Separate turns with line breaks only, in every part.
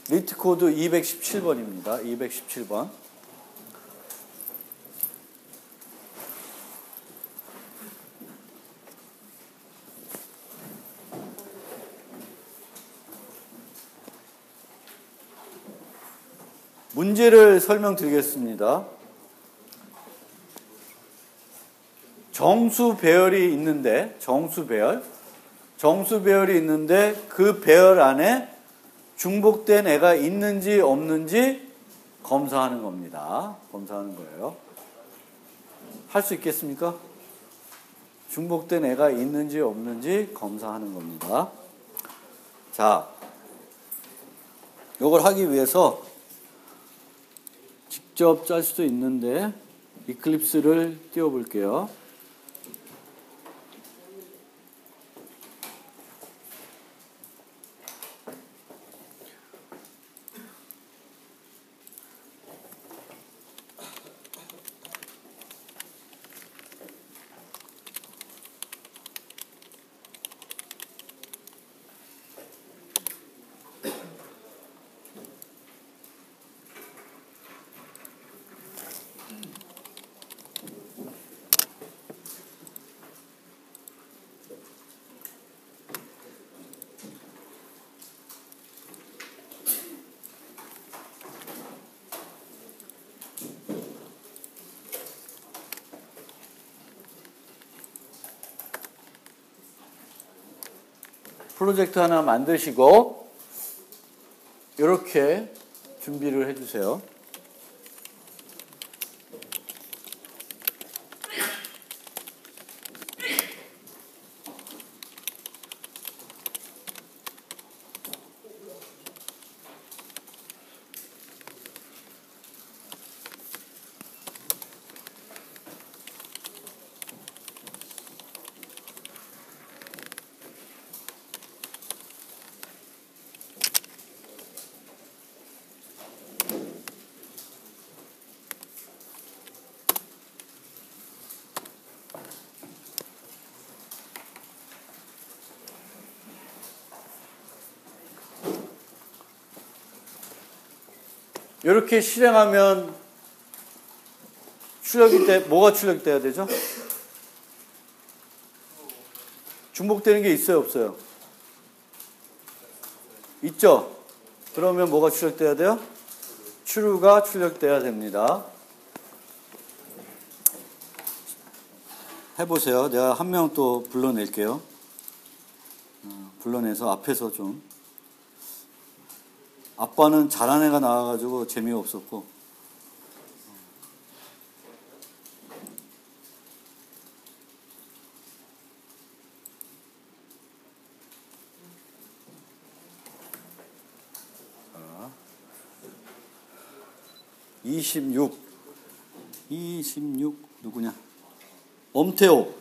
리트 코드 217번입니다. 217번. 문제를 설명드리겠습니다. 정수 배열이 있는데, 정수 배열이 있는데 그 배열 안에 중복된 애가 있는지 없는지 검사하는 겁니다. 검사하는 거예요. 할 수 있겠습니까? 중복된 애가 있는지 없는지 검사하는 겁니다. 자, 이걸 하기 위해서 직접 짤 수도 있는데 이클립스를 띄워볼게요. 프로젝트 하나 만드시고 이렇게 준비를 해주세요. 이렇게 실행하면 뭐가 출력돼야 되죠? 중복되는 게 있어요, 없어요? 있죠? 그러면 뭐가 출력돼야 돼요? true가 출력돼야 됩니다. 해보세요. 내가 한 명 또 불러낼게요. 불러내서 앞에서 좀. 아빠는 잘한 애가 나와가지고 재미가 없었고. 자, 26 누구냐? 엄태호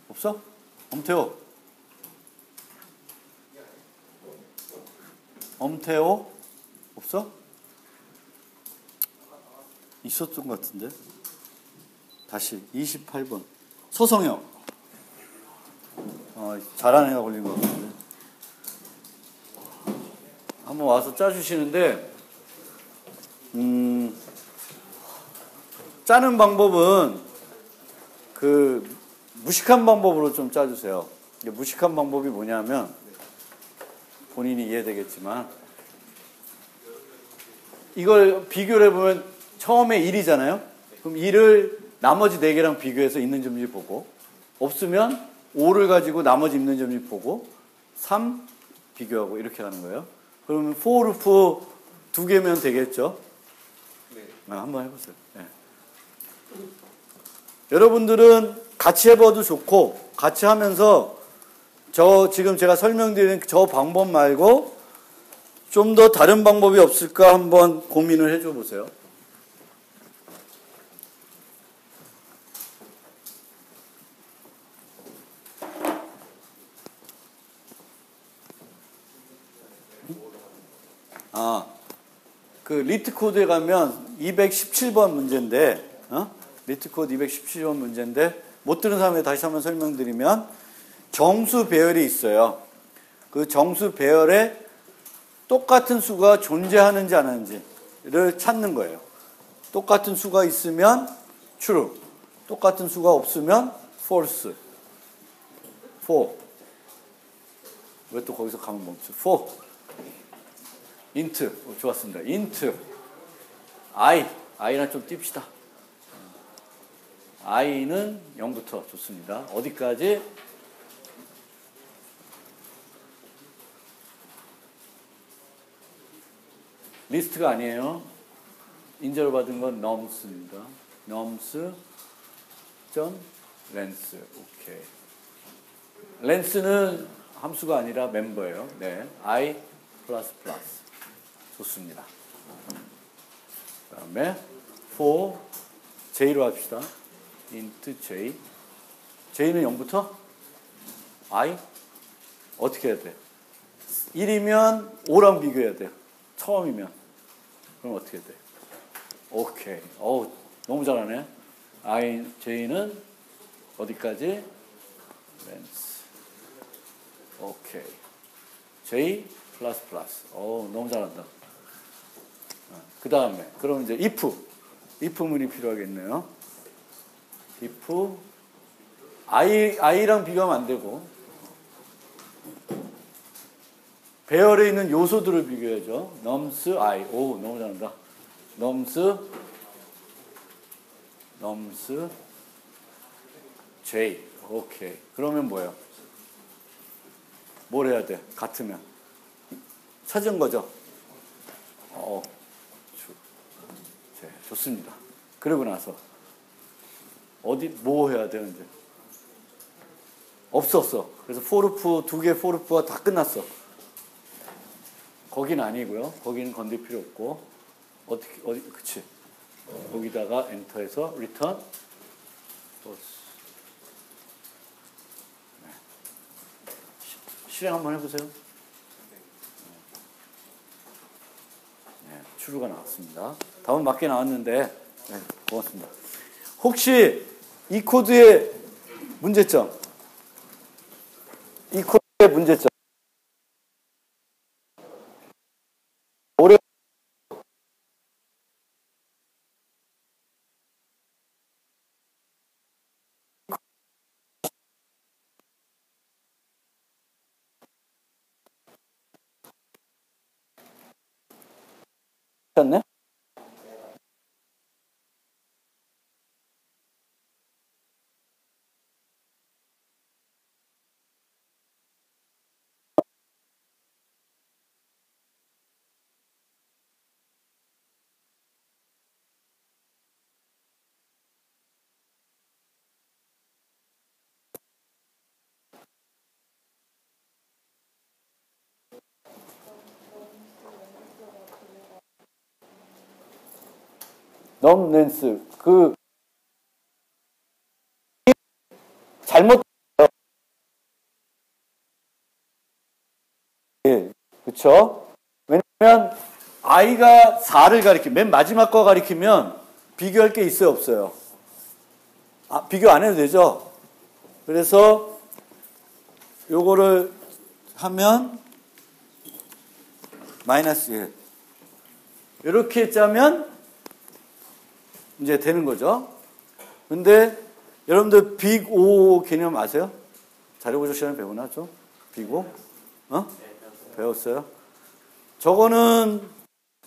없어? 엄태호 없어? 있었던 것 같은데. 다시 28번 소성형. 잘하는 애가 걸린 것 같은데. 한번 와서 짜주시는데 짜는 방법은 그 무식한 방법으로 좀 짜주세요. 무식한 방법이 뭐냐면 본인이 이해되겠지만 이걸 비교를 해보면 처음에 1이잖아요. 그럼 1을 나머지 4개랑 비교해서 있는 점인지 보고 없으면 5를 가지고 나머지 있는 점인지 보고 3 비교하고 이렇게 가는 거예요. 그러면 for 루프 2개면 되겠죠? 네. 한번 해보세요. 네. 여러분들은 같이 해봐도 좋고 같이 하면서 지금 제가 설명드리는 저 방법 말고 좀 더 다른 방법이 없을까 한번 고민을 해줘 보세요. 그 리트 코드에 가면 217번 문제인데, 리트 코드 217번 문제인데 못 들은 사람에 다시 한번 설명드리면 정수 배열이 있어요. 그 정수 배열에 똑같은 수가 존재하는지 안 하는지를 찾는 거예요. 똑같은 수가 있으면 true, 똑같은 수가 없으면 false. for. 왜 또 거기서 가면 멈춰? for. int. 좋았습니다. int. i랑 좀 띱시다. i는 0부터 좋습니다. 어디까지? 리스트가 아니에요. 인정을 받은 건 nums입니다. nums length. 오케이. length는 함수가 아니라 멤버예요. 네, i 플러스 플러스. 좋습니다. 그다음에 for j로 합시다. int j. j는 0부터 i 어떻게 해야 돼? 1이면 5랑 비교해야 돼요. 처음이면. 그럼 어떻게 돼? 오케이. 너무 잘하네. j는 어디까지? length. 오케이. j 플러스 플러스. 너무 잘한다. 그 다음에 그럼 이제 if문이 필요하겠네요. if i랑 비교하면 안 되고 배열에 있는 요소들을 비교해야죠. nums i. 너무 잘한다. nums j. 오케이. 그러면 뭐예요? 뭘 해야 돼? 같으면 찾은 거죠. 좋습니다. 그러고 나서 뭐 해야 되는데? 없었어. 그래서 포르프 2개 포르프가 다 끝났어. 거긴 아니고요. 거기는 건들 필요 없고 그치? 거기다가 엔터해서 return 실행 한번 해보세요. 네, true가 나왔습니다. 답은 맞게 나왔는데 네, 고맙습니다. 혹시 이 코드의 문제점, 이 코드의 문제점 오래 네 넘렌스 그 잘못 그렇죠? 왜냐면 i가 4를 맨 마지막 거 가리키면 비교할 게 있어요, 없어요? 비교 안 해도 되죠? 그래서 요거를 하면 마이너스 1 이렇게 짜면 이제 되는 거죠. 근데 여러분들 빅 O 개념 아세요? 자료구조 시간에 배우나 좀? 빅 O? 배웠어요? 저거는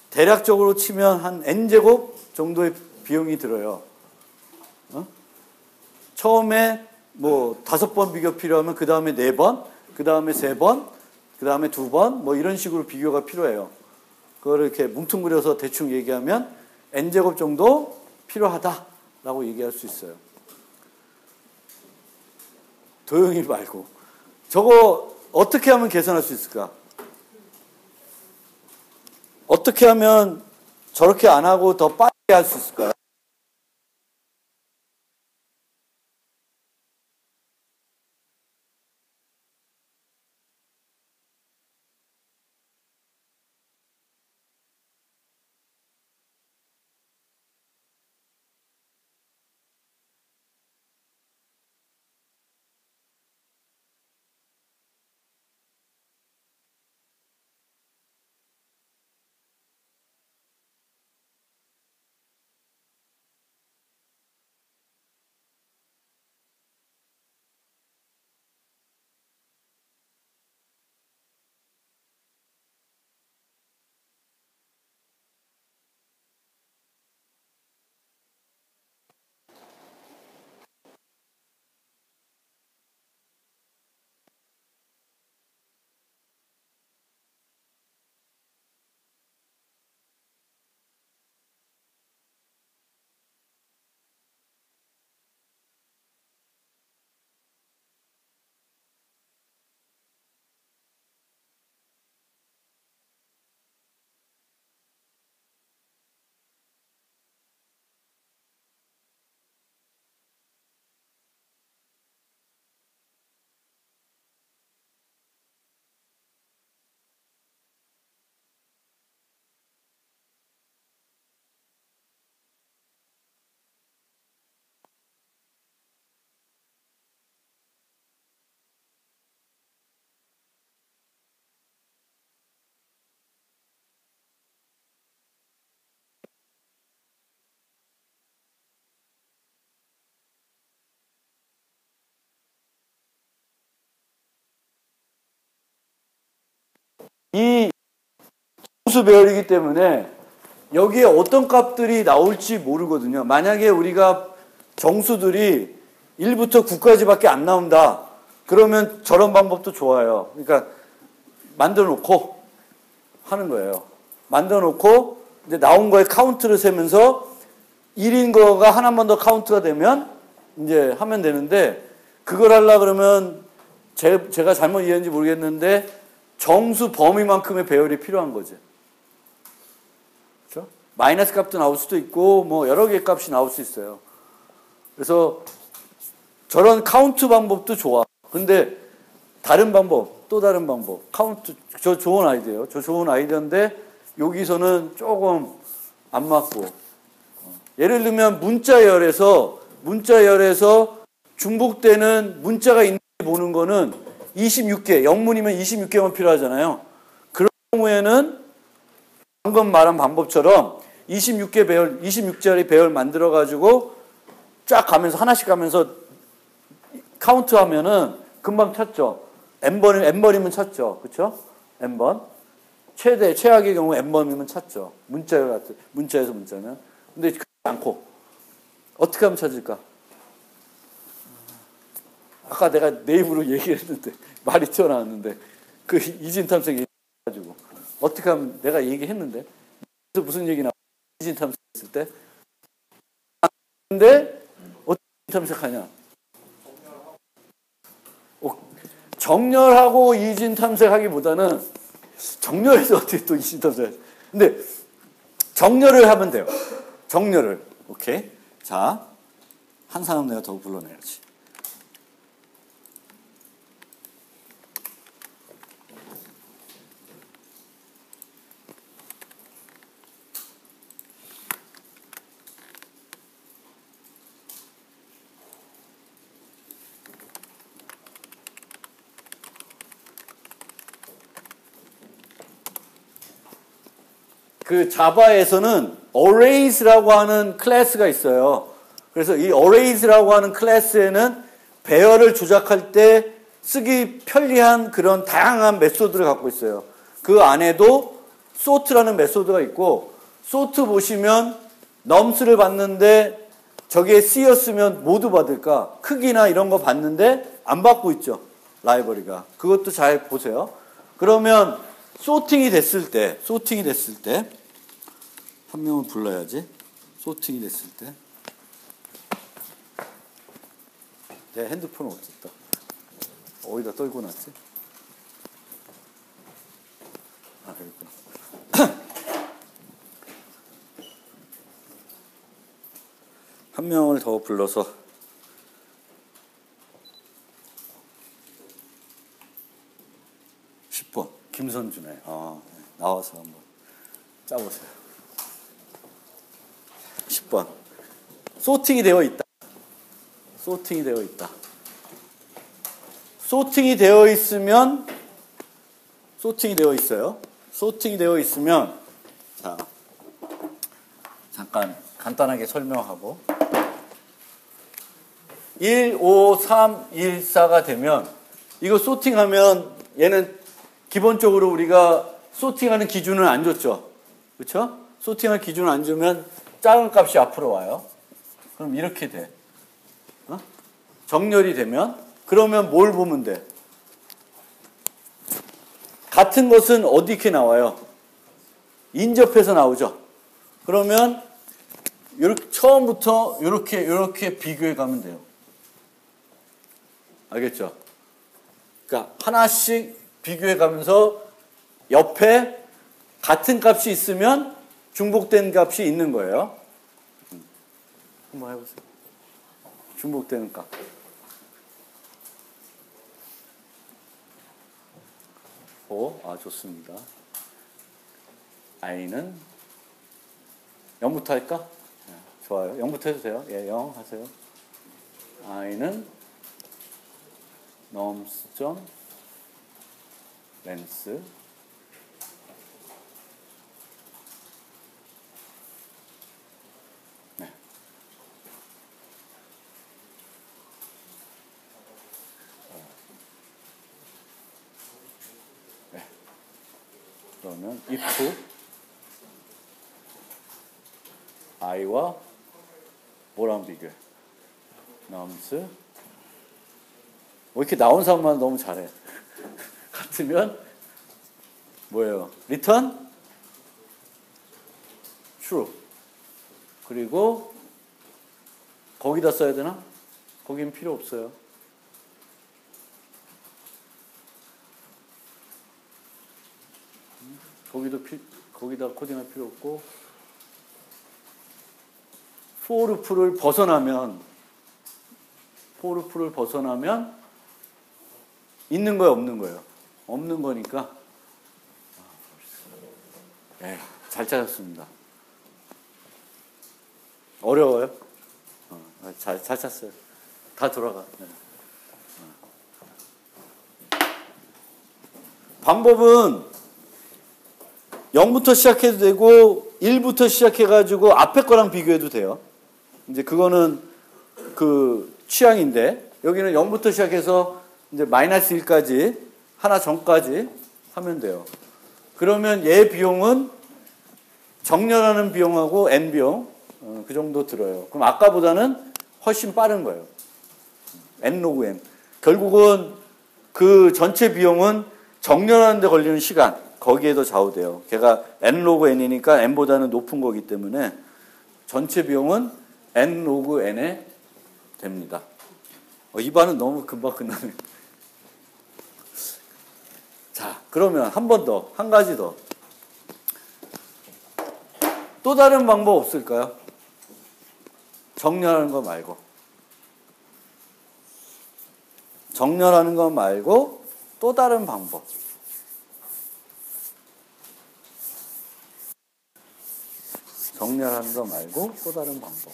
대략적으로 치면 한 n제곱 정도의 비용이 들어요. 처음에 뭐 5번 비교 필요하면 그 다음에 4번, 그 다음에 3번, 그 다음에 2번 뭐 이런 식으로 비교가 필요해요. 그거를 이렇게 뭉뚱그려서 대충 얘기하면 n제곱 정도 필요하다라고 얘기할 수 있어요. 도용이 말고 저거 어떻게 하면 계산할 수 있을까? 어떻게 하면 저렇게 안 하고 더 빨리 할 수 있을까요? 이 정수 배열이기 때문에 여기에 어떤 값들이 나올지 모르거든요. 만약에 우리가 정수들이 1부터 9까지밖에 안 나온다. 그러면 저런 방법도 좋아요. 그러니까 만들어 놓고 하는 거예요. 만들어 놓고 이제 나온 거에 카운트를 세면서 1인 거가 하나만 더 카운트가 되면 이제 하면 되는데, 그걸 하려고 그러면 제가 잘못 이해했는지 모르겠는데 정수 범위만큼의 배열이 필요한 거죠. 그렇죠? 마이너스 값도 나올 수도 있고 뭐 여러 개의 값이 나올 수 있어요. 그래서 저런 카운트 방법도 좋아. 근데 다른 방법, 또 다른 방법, 카운트, 저 좋은 아이디어예요. 저 좋은 아이디어인데 여기서는 조금 안 맞고, 예를 들면 문자열에서 중복되는 문자가 있는지 보는 거는 26개, 영문이면 26개만 필요하잖아요. 그런 경우에는 방금 말한 방법처럼 26개 배열, 26자리 배열 만들어가지고 쫙 가면서, 하나씩 가면서 카운트 하면은 금방 찾죠. n번이면 찾죠. 그쵸? n번. 최악의 경우 n번이면 찾죠. 문자에서 문자면. 근데 그렇지 않고. 어떻게 하면 찾을까? 아까 내가 내 입으로 얘기를 했는데, 말이 튀어나왔는데, 그 이진탐색 얘기해가지고. 어떻게 하면, 내가 얘기했는데, 그래서 무슨 얘기 나와? 이진탐색 했을 때. 근데, 어떻게 이진탐색하냐? 정렬하고 이진 탐색하기보다는, 정렬해서 어떻게 또 이진 탐색. 근데 정렬을 하면 돼요. 정렬을. 오케이. 자, 한 사람 내가 더 불러내야지. 그 자바에서는 arrays라고 하는 클래스가 있어요. 그래서 이 arrays라고 하는 클래스에는 배열을 조작할 때 쓰기 편리한 그런 다양한 메소드를 갖고 있어요. 그 안에도 sort라는 메소드가 있고, sort 보시면 nums를 봤는데 저게 C였으면 모두 받을까? 크기나 이런 거 봤는데 안 받고 있죠. 라이브러리가. 그것도 잘 보세요. 그러면 소팅이 됐을 때 한 명을 불러야지. 소팅이 됐을 때. 내 핸드폰은 어딨다? 어디다 떨고 놨지? 아, 여기 있구나. 한 명을 더 불러서 10번 김선준에 나와서 한번 짜보세요. 10번. 소팅이 되어 있다. 소팅이 되어 있다. 소팅이 되어 있으면, 소팅이 되어 있어요. 소팅이 되어 있으면, 자, 잠깐 간단하게 설명하고, 1, 5, 3, 1, 4가 되면, 이거 소팅하면 얘는 기본적으로 우리가 소팅하는 기준을 안 줬죠. 그렇죠? 소팅할 기준을 안 주면 작은 값이 앞으로 와요. 그럼 이렇게 돼. 정렬이 되면, 그러면 뭘 보면 돼? 같은 것은 어디게 나와요? 인접해서 나오죠. 그러면 이렇게 처음부터 이렇게 비교해 가면 돼요. 알겠죠? 그러니까 하나씩 비교해 가면서 옆에 같은 값이 있으면 중복된 값이 있는 거예요. 한번 해보세요. 중복되는 값. 좋습니다. i는 0부터 할까? 네, 좋아요. 0부터 해도 돼요. 예, 0 하세요. i는 nums.length 네. 네. 그러면 if i와 뭐랑 비교해? nums 뭐 이렇게 나온 사람만 너무 잘해. 같으면 뭐예요? return true. 그리고 거기다 써야 되나? 거긴 필요 없어요. 거기다 코딩할 필요 없고 for loop를 벗어나면 있는 거예요, 없는 거예요? 없는 거니까 네, 잘 찾았습니다. 어려워요? 잘 찾았어요. 다 돌아가. 네. 방법은 0부터 시작해도 되고 1부터 시작해가지고 앞에 거랑 비교해도 돼요. 이제 그거는 그 취향인데 여기는 0부터 시작해서 이제 마이너스 1까지 하나 전까지 하면 돼요. 그러면 얘 비용은 정렬하는 비용하고 n 비용 그 정도 들어요. 그럼 아까보다는 훨씬 빠른 거예요. n 로그 n. 결국은 그 전체 비용은 정렬하는 데 걸리는 시간 거기에도 좌우돼요. 걔가 n 로그 n이니까 n보다는 높은 거기 때문에 전체 비용은 n 로그 n에 됩니다. 이 반은 너무 금방 끝나네. 자, 그러면 한 번 더, 한 가지 더. 또 다른 방법 없을까요? 정렬하는 거 말고. 정렬하는 거 말고 또 다른 방법. 정렬하는 거 말고 또 다른 방법.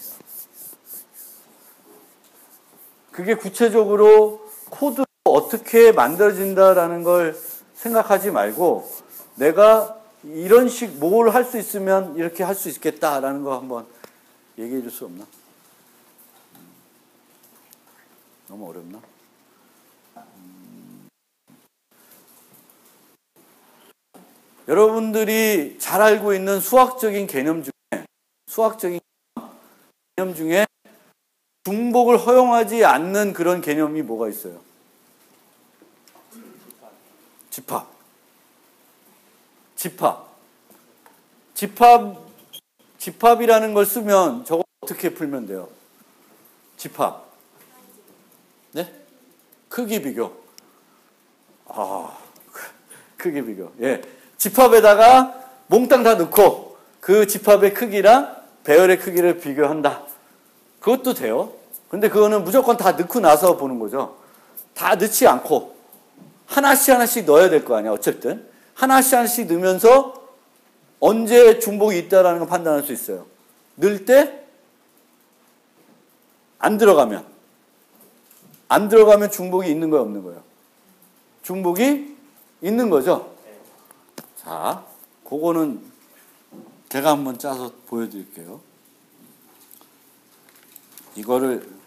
그게 구체적으로 코드로 어떻게 만들어진다라는 걸 생각하지 말고 내가 이런 식 뭘 할 수 있으면 이렇게 할 수 있겠다라는 거 한번 얘기해 줄 수 없나? 너무 어렵나? 여러분들이 잘 알고 있는 수학적인 개념 중에 중복을 허용하지 않는 그런 개념이 뭐가 있어요? 집합이라는 걸 쓰면 저거 어떻게 풀면 돼요? 집합. 네? 크기 비교. 크기 비교. 예. 집합에다가 몽땅 다 넣고 그 집합의 크기랑 배열의 크기를 비교한다. 그것도 돼요. 근데 그거는 무조건 다 넣고 나서 보는 거죠. 다 넣지 않고 하나씩 넣어야 될 거 아니야. 어쨌든 하나씩 넣으면서 언제 중복이 있다라는 걸 판단할 수 있어요. 넣을 때 안 들어가면 중복이 있는 거예요, 없는 거예요? 중복이 있는 거죠. 자, 그거는 제가 한번 짜서 보여드릴게요. 이거를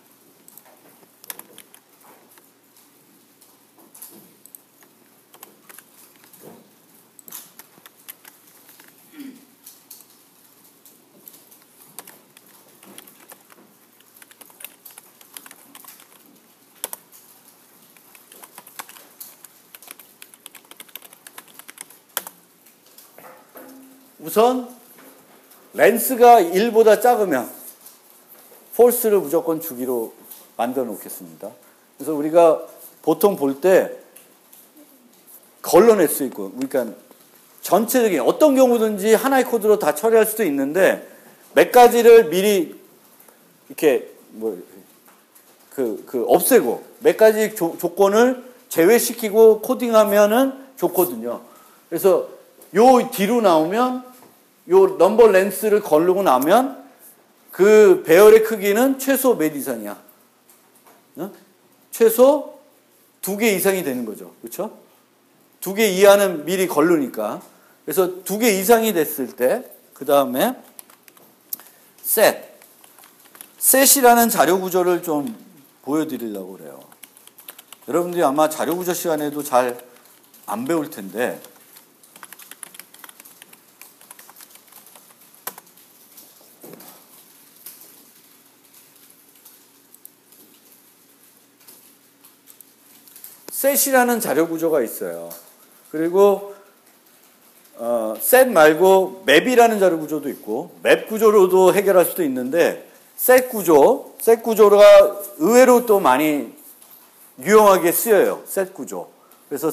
우선 렌스가 1보다 작으면 폴스를 무조건 주기로 만들어 놓겠습니다. 그래서 우리가 보통 볼 때 걸러낼 수 있고, 그러니까 전체적인 어떤 경우든지 하나의 코드로 다 처리할 수도 있는데 몇 가지를 미리 이렇게 없애고 몇 가지 조건을 제외시키고 코딩하면은 좋거든요. 그래서 요 뒤로 나오면 요 넘버 렌스를 걸르고 나면 그 배열의 크기는 최소 몇 이상이야? 최소 2개 이상이 되는 거죠. 그렇죠? 2개 이하는 미리 걸르니까. 그래서 2개 이상이 됐을 때 그 다음에 set이라는 자료 구조를 좀 보여드리려고 그래요. 여러분들이 아마 자료 구조 시간에도 잘 안 배울 텐데 set이라는 자료 구조가 있어요. 그리고 set 말고 map이라는 자료 구조도 있고 map 구조로도 해결할 수도 있는데 set 구조가 의외로 또 많이 유용하게 쓰여요. set 구조. 그래서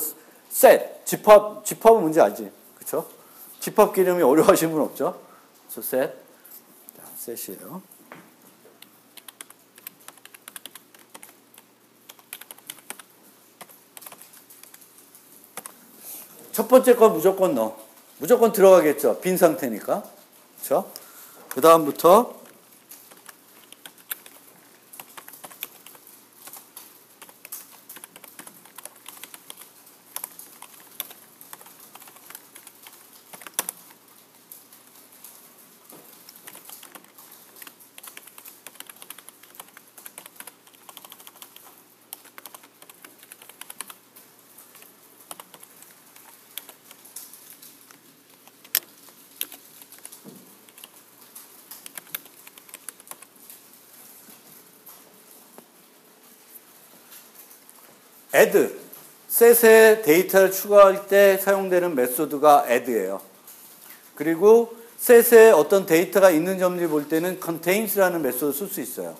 set 집합은 뭔지 알지? 그렇죠? 집합 개념이 어려워하시는 분 없죠? 그래서 set. 자, set이에요. 첫 번째 건 무조건 넣어. 무조건 들어가겠죠. 빈 상태니까. 그렇죠? 그 다음부터 add, set에 데이터를 추가할 때 사용되는 메소드가 add예요. 그리고 set에 어떤 데이터가 있는 점을 볼 때는 contains라는 메소드를 쓸 수 있어요.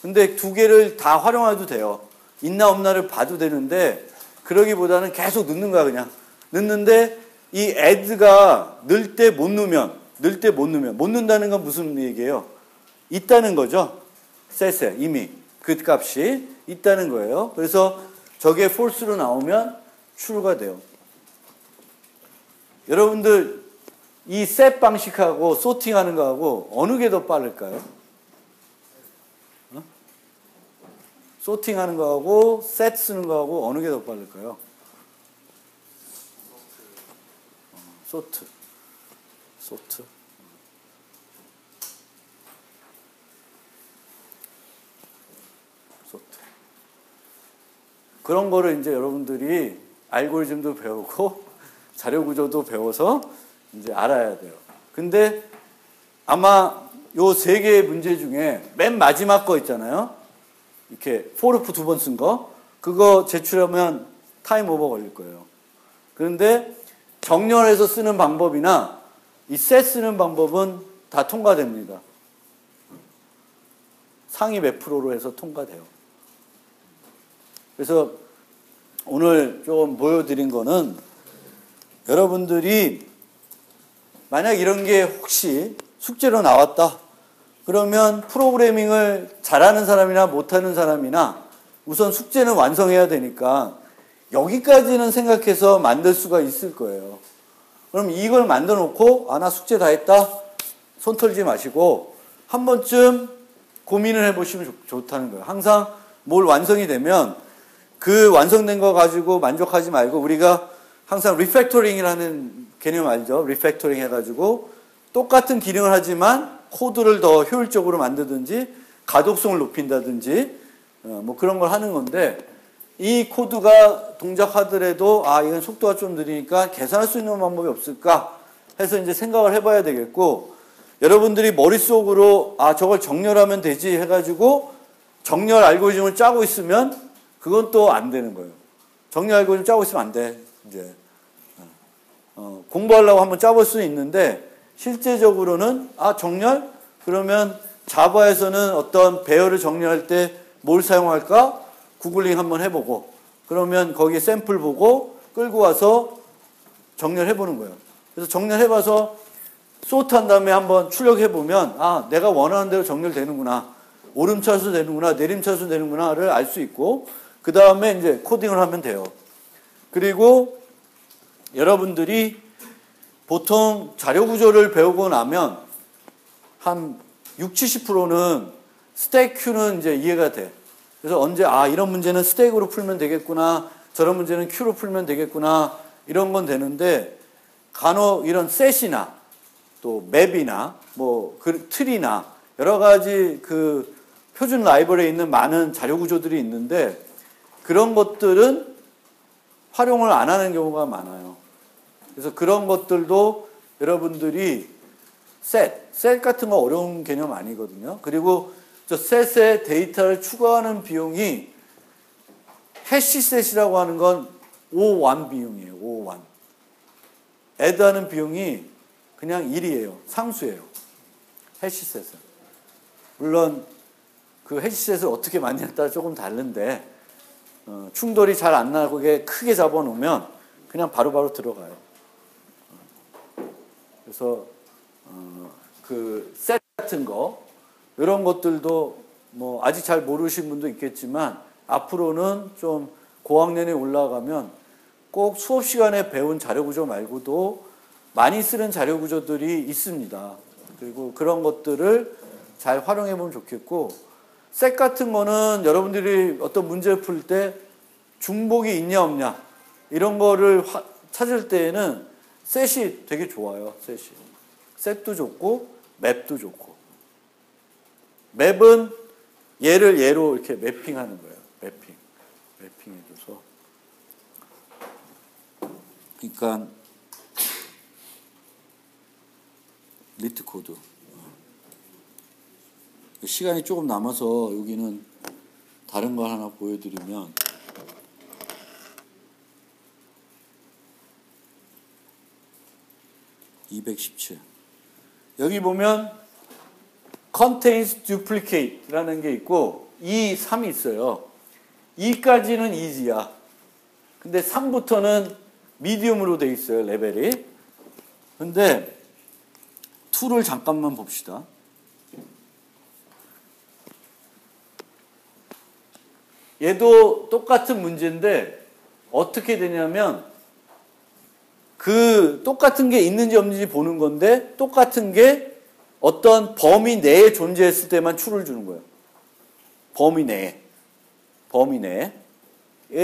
근데 두 개를 다 활용해도 돼요. 있나 없나를 봐도 되는데 그러기보다는 계속 넣는 거야 그냥. 넣는데 이 add가 넣을 때 못 넣으면 못 넣는다는 건 무슨 얘기예요? 있다는 거죠. set에 이미 그 값이 있다는 거예요. 그래서 저게 false로 나오면 true가 돼요. 여러분들 이 set 방식하고 sorting하는 거하고 어느 게 더 빠를까요? sorting하는 거하고 set 쓰는 거하고 어느 게 더 빠를까요? sort. 그런 거를 이제 여러분들이 알고리즘도 배우고 자료 구조도 배워서 이제 알아야 돼요. 근데 아마 요 세 개의 문제 중에 맨 마지막 거 있잖아요. 이렇게 for 두 번 쓴 거. 그거 제출하면 타임 오버 걸릴 거예요. 그런데 정렬해서 쓰는 방법이나 이 set 쓰는 방법은 다 통과됩니다. 상위 몇 프로로 해서 통과돼요. 그래서 오늘 좀 보여드린 거는 여러분들이 만약 이런 게 혹시 숙제로 나왔다. 그러면 프로그래밍을 잘하는 사람이나 못하는 사람이나 우선 숙제는 완성해야 되니까 여기까지는 생각해서 만들 수가 있을 거예요. 그럼 이걸 만들어 놓고 나 숙제 다 했다. 손 털지 마시고 한 번쯤 고민을 해보시면 좋다는 거예요. 항상 뭘 완성이 되면 그 완성된 거 가지고 만족하지 말고 우리가 항상 리팩토링이라는 개념 알죠? 리팩토링 해가지고 똑같은 기능을 하지만 코드를 더 효율적으로 만들든지 가독성을 높인다든지 뭐 그런 걸 하는 건데 이 코드가 동작하더라도 이건 속도가 좀 느리니까 계산할 수 있는 방법이 없을까 해서 이제 생각을 해봐야 되겠고 여러분들이 머릿속으로 저걸 정렬하면 되지 해가지고 정렬 알고리즘을 짜고 있으면 그건 또 안 되는 거예요. 정렬 알고리즘 짜고 있으면 안 돼. 이제 공부하려고 한번 짜볼 수는 있는데 실제적으로는 정렬? 그러면 자바에서는 어떤 배열을 정렬할 때 뭘 사용할까? 구글링 한번 해보고 그러면 거기에 샘플 보고 끌고 와서 정렬해보는 거예요. 그래서 정렬해봐서 소트한 다음에 한번 출력해보면 내가 원하는 대로 정렬되는구나. 오름차수 되는구나. 내림차수 되는구나를 알 수 있고 그 다음에 이제 코딩을 하면 돼요. 그리고 여러분들이 보통 자료 구조를 배우고 나면 한 60, 70%는 스택 큐는 이제 이해가 돼. 그래서 언제 이런 문제는 스택으로 풀면 되겠구나. 저런 문제는 큐로 풀면 되겠구나. 이런 건 되는데 간혹 이런 셋이나 또 맵이나 뭐 그 틀이나 여러 가지 그 표준 라이브러리에 있는 많은 자료 구조들이 있는데 그런 것들은 활용을 안 하는 경우가 많아요. 그래서 그런 것들도 여러분들이 셋 같은 거 어려운 개념 아니거든요. 그리고 저 셋에 데이터를 추가하는 비용이 해시셋이라고 하는 건 O1 비용이에요. O1. 애드하는 비용이 그냥 1이에요. 상수예요. 해시셋은. 물론 그 해시셋을 어떻게 만드냐에 따라 조금 다른데 충돌이 잘 안 나게 크게 잡아놓으면 그냥 바로바로 들어가요. 그래서 그 셋 같은 거 이런 것들도 뭐 아직 잘 모르신 분도 있겠지만 앞으로는 좀 고학년에 올라가면 꼭 수업 시간에 배운 자료 구조 말고도 많이 쓰는 자료 구조들이 있습니다. 그리고 그런 것들을 잘 활용해 보면 좋겠고, 셋 같은 거는 여러분들이 어떤 문제를 풀 때 중복이 있냐 없냐 이런 거를 찾을 때에는 셋이 되게 좋아요. 셋도 좋고 맵도 좋고. 맵은 얘를 얘로 이렇게 매핑하는 거예요. 매핑해줘서. 그러니까 리트 코드. 시간이 조금 남아서 여기는 다른 걸 하나 보여드리면, (217) 여기 보면 contains duplicate라는 게 있고 2, 3이 있어요. 2까지는 easy야. 근데 3부터는 medium으로 돼 있어요. 레벨이. 근데 2를 잠깐만 봅시다. 얘도 똑같은 문제인데 어떻게 되냐면 그 똑같은 게 있는지 없는지 보는 건데 똑같은 게 어떤 범위 내에 존재했을 때만 true를 주는 거예요. 범위 내에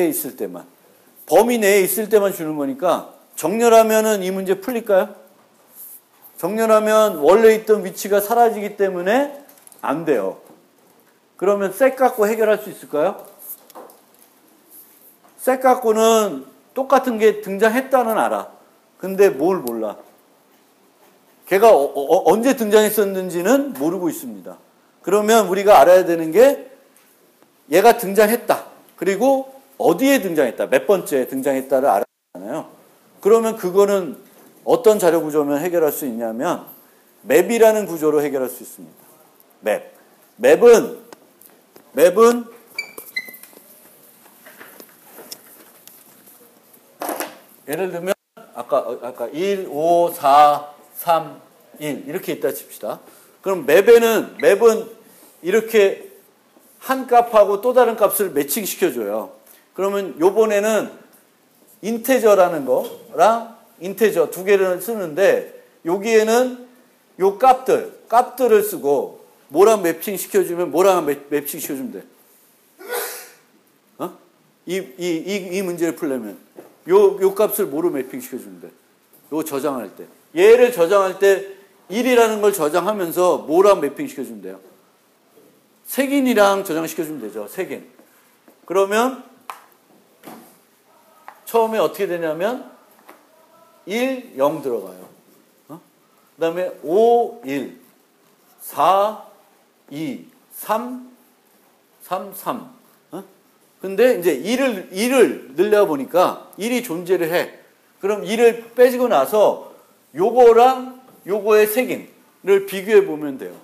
있을 때만. 범위 내에 있을 때만 주는 거니까 정렬하면은 이 문제 풀릴까요? 정렬하면 원래 있던 위치가 사라지기 때문에 안 돼요. 그러면 셋 갖고 해결할 수 있을까요? 셋 갖고는 똑같은 게 등장했다는 알아. 근데 뭘 몰라. 걔가 언제 등장했었는지는 모르고 있습니다. 그러면 우리가 알아야 되는 게 얘가 등장했다. 그리고 어디에 등장했다. 몇 번째 등장했다를 알아야 하잖아요. 그러면 그거는 어떤 자료 구조면 해결할 수 있냐면 맵이라는 구조로 해결할 수 있습니다. 맵은 예를 들면 아까 1, 5, 4, 3, 1 이렇게 있다 칩시다. 그럼 맵은 이렇게 한 값하고 또 다른 값을 매칭시켜줘요. 그러면 요번에는 인테저라는 거랑 인테저 두 개를 쓰는데 여기에는 요 값들을 쓰고 뭐랑 매칭시켜주면 뭐랑 매칭시켜주면 돼. 이 문제를 풀려면 요 값을 뭐로 매핑시켜주면 돼? 요 저장할 때. 얘를 저장할 때 1이라는 걸 저장하면서 뭐랑 매핑시켜주면 돼요? 색인이랑 저장시켜주면 되죠. 색인. 그러면 처음에 어떻게 되냐면 1, 0 들어가요. 그 다음에 5, 1, 4, 2, 3, 3, 3. 근데 이제 1을 늘려보니까 1이 존재를 해. 그럼 1을 빼지고 나서 요거랑 요거의 색인을 비교해 보면 돼요.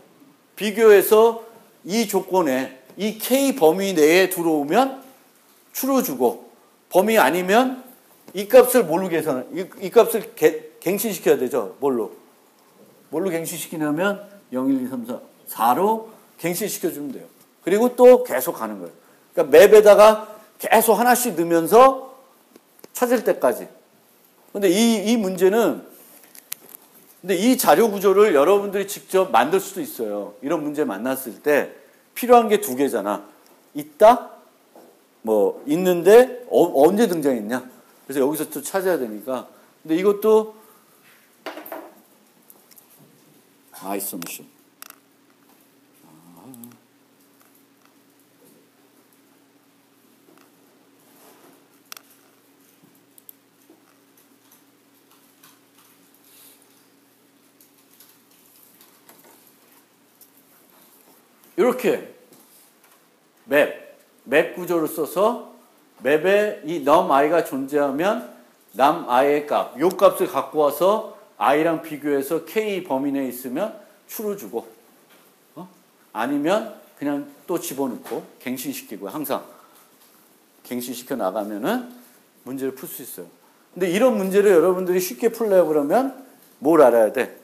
비교해서 이 조건에 이 K 범위 내에 들어오면 true로 주고 범위 아니면 이 값을 뭘로 계산해? 이 값을 갱신시켜야 되죠. 뭘로 갱신시키냐면 0, 1, 2, 3, 4, 4로 갱신시켜주면 돼요. 그리고 또 계속 가는 거예요. 그러니까 맵에다가 계속 하나씩 넣으면서 찾을 때까지. 근데 이 문제는, 근데 이 자료 구조를 여러분들이 직접 만들 수도 있어요. 이런 문제 만났을 때 필요한 게 두 개잖아. 있다? 뭐, 있는데, 언제 등장했냐? 그래서 여기서 또 찾아야 되니까. 근데 이것도, 아이소메이션. 이렇게 맵 구조를 써서 맵에 이 numI가 존재하면 numI의 값, 요 값을 갖고 와서 i랑 비교해서 k 범위 내에 있으면 true를 주고, 아니면 그냥 또 집어넣고 갱신시키고, 항상 갱신시켜 나가면은 문제를 풀 수 있어요. 근데 이런 문제를 여러분들이 쉽게 풀려고 그러면 뭘 알아야 돼?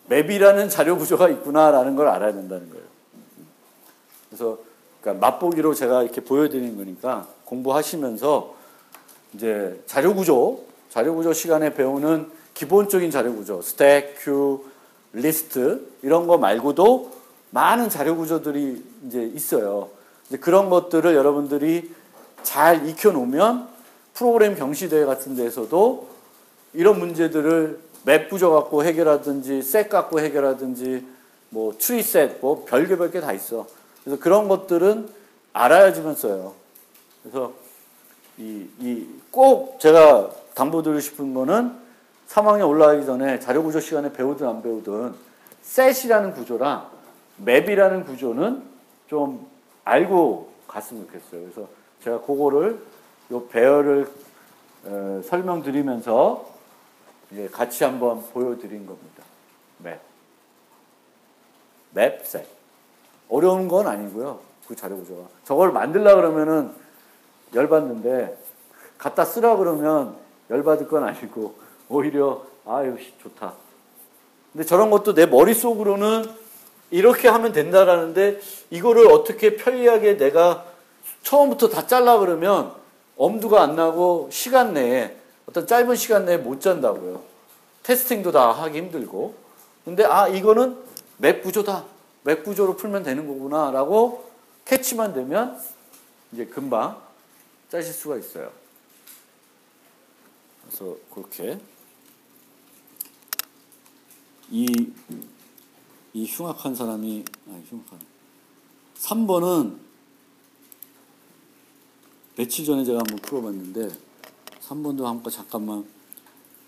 맵이라는 자료 구조가 있구나라는 걸 알아야 된다는 거예요. 그래서 그러니까 맛보기로 제가 이렇게 보여드리는 거니까 공부하시면서 이제 자료 구조 시간에 배우는 기본적인 자료 구조, 스택, 큐, 리스트 이런 거 말고도 많은 자료 구조들이 이제 있어요. 이제 그런 것들을 여러분들이 잘 익혀놓으면 프로그램 경시대회 같은 데서도 이런 문제들을 맵 구조 갖고 해결하든지 셋 갖고 해결하든지 뭐 트리 셋 뭐 별개 다 있어. 그래서 그런 것들은 알아야지만 써요. 그래서 꼭 제가 당부드리고 싶은 거는 3학년 올라가기 전에 자료 구조 시간에 배우든 안 배우든 셋이라는 구조랑 맵이라는 구조는 좀 알고 갔으면 좋겠어요. 그래서 제가 그거를 요 배열을 설명드리면서 이제 같이 한번 보여드린 겁니다. 맵, 셋. 어려운 건 아니고요. 그 자료 구조가. 저걸 만들려고 그러면은 열받는데 갖다 쓰라 그러면 열받을 건 아니고 오히려 아유 좋다. 근데 저런 것도 내 머릿속으로는 이렇게 하면 된다라는데 이거를 어떻게 편리하게 내가 처음부터 다 잘라 그러면 엄두가 안 나고 시간 내에 어떤 짧은 시간 내에 못 잔다고요. 테스팅도 다 하기 힘들고. 근데 이거는 맵 구조다. 맵 구조로 풀면 되는 거구나 라고 캐치만 되면 이제 금방 짜실 수가 있어요. 그래서 그렇게 이 흉악한 사람이 흉악한 3번은 며칠 전에 제가 한번 풀어봤는데 3번도 한번 잠깐만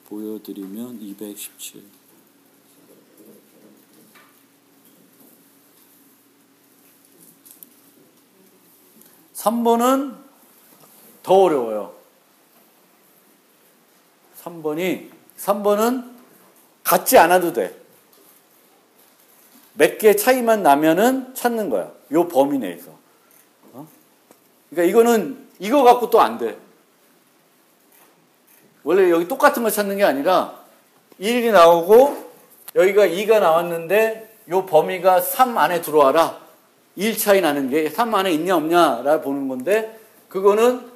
보여드리면 217 3번은 더 어려워요. 3번은 같지 않아도 돼. 몇 개 차이만 나면은 찾는 거야. 요 범위 내에서. 그러니까 이거는 이거 갖고 또 안 돼. 원래 여기 똑같은 거 찾는 게 아니라 1이 나오고 여기가 2가 나왔는데 요 범위가 3 안에 들어와라. 1 차이 나는 게 3 안에 있냐 없냐를 보는 건데 그거는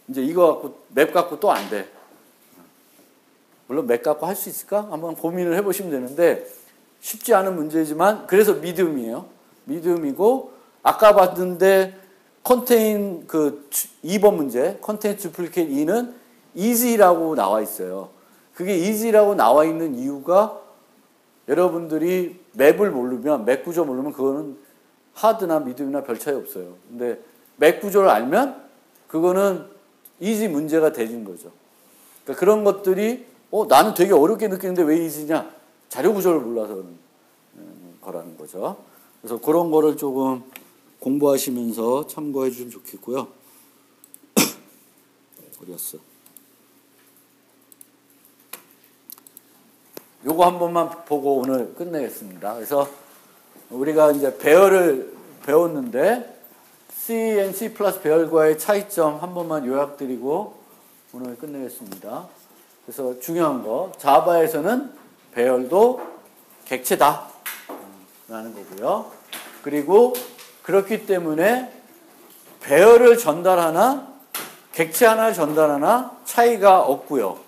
이제 이거 갖고 맵 갖고 또 안 돼. 물론 맵 갖고 할 수 있을까? 한번 고민을 해보시면 되는데 쉽지 않은 문제지만 그래서 미디움이에요. 미디움이고 아까 봤는데 컨테인 그 2번 문제 컨테인 두플리케이트 2는 easy라고 나와 있어요. 그게 easy라고 나와 있는 이유가 여러분들이 맵을 모르면 맵 구조 모르면 그거는 하드나 미디움이나 별 차이 없어요. 근데 맵 구조를 알면 그거는 easy 문제가 되는 거죠. 그러니까 그런 것들이 나는 되게 어렵게 느끼는데 왜 easy냐? 자료 구조를 몰라서 그런 거라는 거죠. 그래서 그런 거를 조금 공부하시면서 참고해 주시면 좋겠고요. 어디였어? 요거 한 번만 보고 오늘 끝내겠습니다. 그래서 우리가 이제 배열을 배웠는데 C and C 플러스 배열과의 차이점 한 번만 요약드리고 오늘 끝내겠습니다. 그래서 중요한 거 자바에서는 배열도 객체다 라는 거고요. 그리고 그렇기 때문에 배열을 전달하나 객체 하나를 전달하나 차이가 없고요.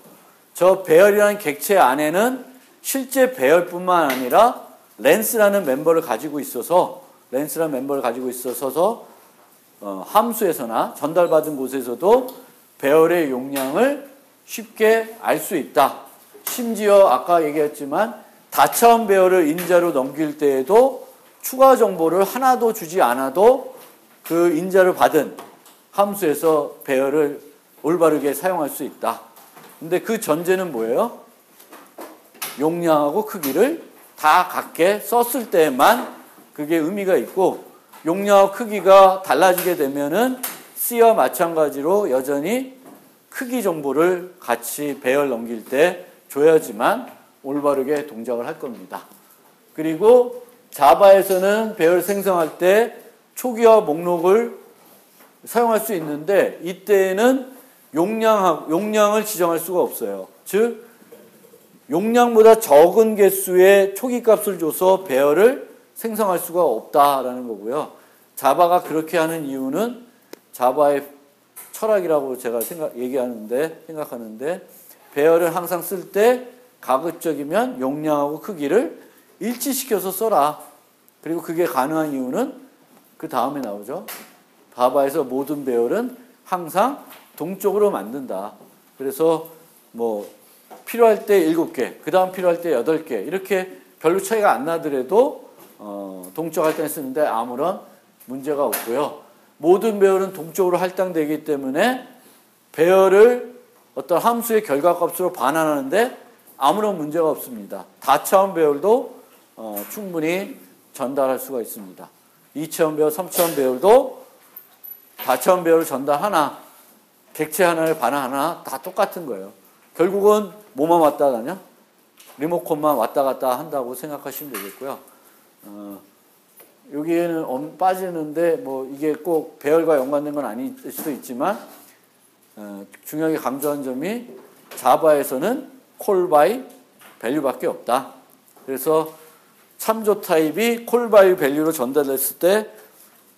저 배열이라는 객체 안에는 실제 배열뿐만 아니라 렌스라는 멤버를 가지고 있어서 함수에서나 전달받은 곳에서도 배열의 용량을 쉽게 알 수 있다. 심지어 아까 얘기했지만 다차원 배열을 인자로 넘길 때에도 추가 정보를 하나도 주지 않아도 그 인자를 받은 함수에서 배열을 올바르게 사용할 수 있다. 근데 그 전제는 뭐예요? 용량하고 크기를 다 같게 썼을 때만 그게 의미가 있고 용량하고 크기가 달라지게 되면은 C와 마찬가지로 여전히 크기 정보를 같이 배열 넘길 때 줘야지만 올바르게 동작을 할 겁니다. 그리고 자바에서는 배열 생성할 때 초기화 목록을 사용할 수 있는데 이때에는 용량을 지정할 수가 없어요. 즉 용량보다 적은 개수의 초기 값을 줘서 배열을 생성할 수가 없다라는 거고요. 자바가 그렇게 하는 이유는 자바의 철학이라고 제가 생각하는데 배열을 항상 쓸 때 가급적이면 용량하고 크기를 일치시켜서 써라. 그리고 그게 가능한 이유는 그 다음에 나오죠. 자바에서 모든 배열은 항상 동쪽으로 만든다. 그래서 뭐 필요할 때 7개, 그 다음 필요할 때 8개 이렇게 별로 차이가 안 나더라도 동쪽 할당에 쓰는데 아무런 문제가 없고요. 모든 배열은 동쪽으로 할당되기 때문에 배열을 어떤 함수의 결과값으로 반환하는데 아무런 문제가 없습니다. 다차원 배열도 충분히 전달할 수가 있습니다. 2차원 배열, 3차원 배열도 다차원 배열을 전달하나 객체 하나를 반환하나 다 똑같은 거예요. 결국은 뭐만 왔다 가냐? 리모컨만 왔다 갔다 한다고 생각하시면 되겠고요. 여기에는 빠지는데 뭐 이게 꼭 배열과 연관된 건 아닐 수도 있지만 중요하게 강조한 점이 자바에서는 콜 바이 밸류밖에 없다. 그래서 참조 타입이 콜 바이 밸류로 전달됐을 때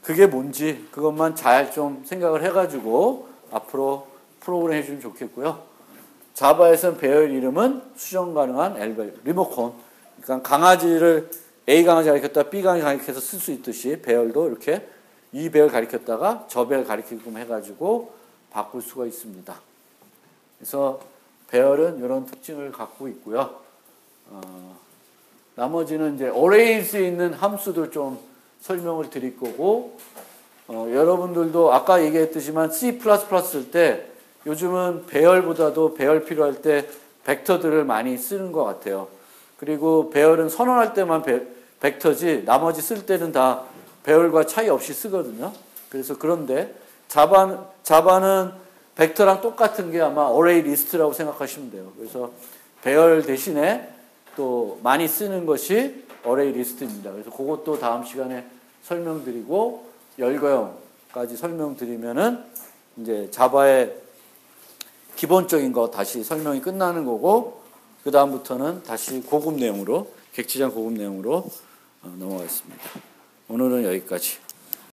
그게 뭔지 그것만 잘 좀 생각을 해가지고 앞으로 프로그램 해주면 좋겠고요. 자바에서는 배열 이름은 수정 가능한 L밸류, 리모컨. 그러니까 강아지를 A 강아지 가리켰다 B 강아지 가리켜서 쓸 수 있듯이 배열도 이렇게 이 배열 가리켰다가 저 배열 가리키게끔 해가지고 바꿀 수가 있습니다. 그래서 배열은 이런 특징을 갖고 있고요. 나머지는 이제 어레이스에 있는 함수들 좀 설명을 드릴 거고 여러분들도 아까 얘기했듯이만 C++ 쓸 때 요즘은 배열보다도 배열 필요할 때 벡터들을 많이 쓰는 것 같아요. 그리고 배열은 선언할 때만 벡터지 나머지 쓸 때는 다 배열과 차이 없이 쓰거든요. 그래서 그런데 자바는 벡터랑 똑같은 게 아마 어레이 리스트라고 생각하시면 돼요. 그래서 배열 대신에 또 많이 쓰는 것이 어레이 리스트입니다. 그래서 그것도 다음 시간에 설명드리고 열거형까지 설명드리면은 이제 자바의 기본적인 거 다시 설명이 끝나는 거고 그 다음부터는 다시 고급 내용으로 객체장 고급 내용으로 넘어가겠습니다. 오늘은 여기까지.